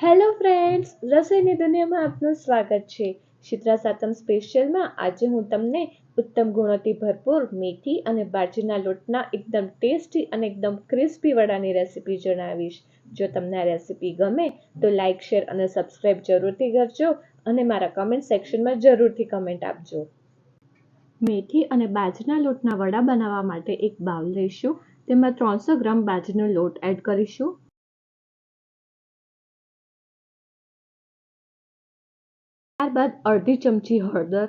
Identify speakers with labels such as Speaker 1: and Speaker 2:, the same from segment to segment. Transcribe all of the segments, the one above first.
Speaker 1: Hello friends, રસોઈની દુનિયામાં આપનું સ્વાગત છે. શીતળા સાતમ સ્પેશિયલમાં આજે હું તમને ઉત્તમ ગુણોથી ભરપૂર મેથી અને બાજરીના લોટના એકદમ ટેસ્ટી અને એકદમ ક્રિસ્પી વડાની રેસીપી જણાવીશ. જો તમને આ રેસીપી ગમે તો લાઇક, શેર અને સબસ્ક્રાઈબ જરૂરથી કરજો અને મારા કમેન્ટ સેક્શનમાં જરૂરથી કમેન્ટ આપજો. મેથી અને બાજરીના લોટના વડા બનાવવા માટે એક બાઉલ લઈશું. તેમાં 300 ગ્રામ બાજરીનો લોટ એડ કરીશું. ત્યારબાદ અડધી ચમચી હળદર,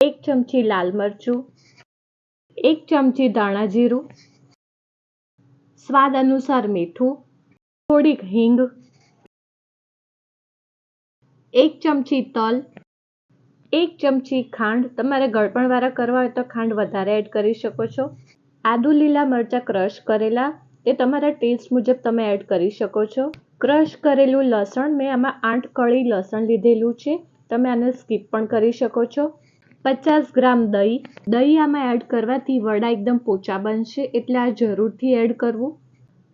Speaker 1: 1 ચમચી લાલ મરચું, 1 ચમચી ધાણા જીરું, સ્વાદ અનુસાર મીઠું, થોડીક હિંગ, 1 ચમચી તલ, 1 ચમચી ખાંડ. તમારે ગળપણવાળા કરવા હોય તો ખાંડ વધારે એડ કરી શકો છો. આદુ લીલા મરચાં ક્રશ કરેલા, તે તમારા ટેસ્ટ મુજબ તમે એડ કરી શકો છો. ક્રશ કરેલું લસણ, મેં આમાં 8 કળી લસણ લીધેલું છે. તમે આને સ્કીપ પણ કરી શકો છો. 50 ગ્રામ દહીં. દહીં આમાં એડ કરવાથી વડા એકદમ પોચા બનશે, એટલે આ જરૂરથી એડ કરવું.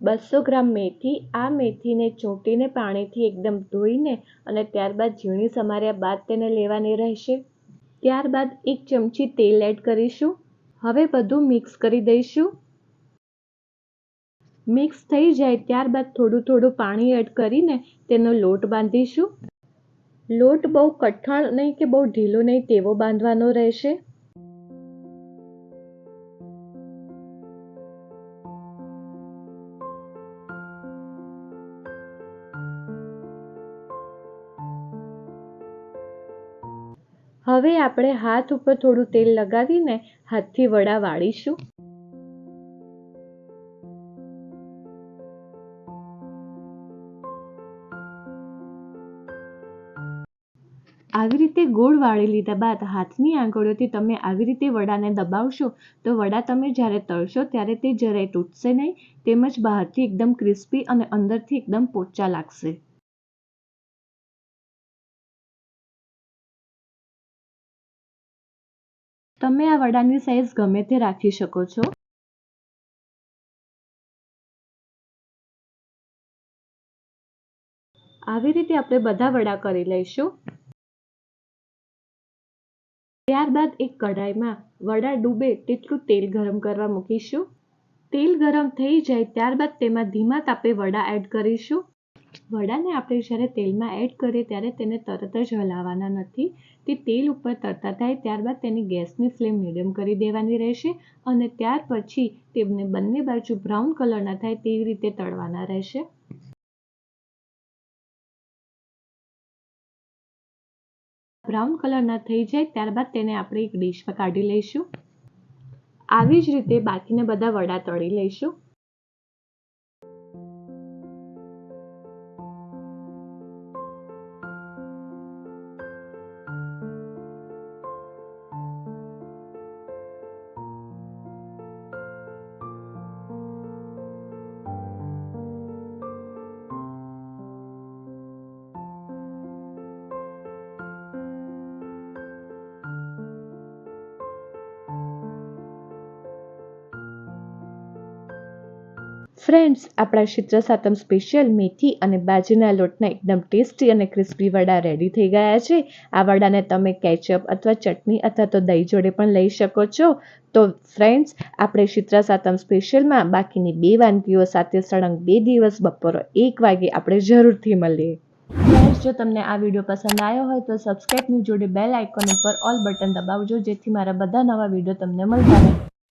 Speaker 1: 200 ગ્રામ મેથી. આ મેથીને ચોંટીને પાણીથી એકદમ ધોઈને અને ત્યારબાદ ઝીણી સમાર્યા બાદ તેને લેવાની રહેશે. ત્યારબાદ 1 ચમચી તેલ એડ કરીશું. હવે બધું મિક્સ કરી દઈશું. મિક્સ થઈ જાય ત્યારબાદ થોડું પાણી એડ કરીને તેનો લોટ બાંધીશું. લોટ બહુ કઠણ નહીં કે બહુ ઢીલો નહીં તેવો બાંધવાનો રહેશે. હવે આપણે હાથ ઉપર થોડું તેલ લગાવીને હાથથી વડા વાળીશું. આવી રીતે ગોળ વાળી લીધા બાદ હાથની આંગળીઓથી તમે આવી રીતે વડાને દબાવશો તો વડા તમે જ્યારે તળશો ત્યારે તે જરાય તૂટશે નહીં, તેમજ બહારથી એકદમ ક્રિસ્પી અને અંદરથી એકદમ પોચા લાગશે. તમે આ વડાની સાઈઝ ગમે તે રાખી શકો છો. આવી રીતે આપણે બધા વડા કરી લઈશું. ત્યારબાદ એક કઢાઈમાં વડા ડૂબે તેટલું તેલ ગરમ કરવા મૂકીશું. તેલ ગરમ થઈ જાય ત્યારબાદ તેમાં ધીમા તાપે વડા એડ કરીશું. વડાને આપણે જ્યારે તેલમાં એડ કરીએ ત્યારે તેને તરત જ હલાવવાના નથી. તે તેલ ઉપર તરતા થાય ત્યારબાદ તેની ગેસની ફ્લેમ મીડિયમ કરી દેવાની રહેશે અને ત્યાર પછી તેમને બંને બાજુ બ્રાઉન કલરના થાય તેવી રીતે તળવાના રહેશે. બ્રાઉન કલરના થઈ જાય ત્યારબાદ તેને આપણે એક ડીશમાં કાઢી લઈશું. આવી જ રીતે બાકીના બધા વડા તળી લઈશું. ફ્રેન્ડ્સ, આપણા શીતળા સાતમ સ્પેશિયલ મેથી અને બાજરીના લોટના એકદમ ટેસ્ટી અને ક્રિસ્પી વડા રેડી થઈ ગયા છે. આ વડાને તમે કેચઅપ અથવા ચટણી અથવા તો દહીં જોડે પણ લઈ શકો છો. તો ફ્રેન્ડ્સ, આપણે શીતળા સાતમ સ્પેશિયલમાં બાકીની 2 વાનગીઓ સાથે સળંગ 2 દિવસ બપોરે 1 વાગે આપણે જરૂરથી મળીએ. ફ્રેન્ડ્સ, જો તમને આ વિડીયો પસંદ આવ્યો હોય તો સબસ્ક્રાઈબની જોડે બેલ આઇકોન ઉપર ઓલ બટન દબાવજો, જેથી મારા બધા નવા વિડીયો તમને મળતા રહે.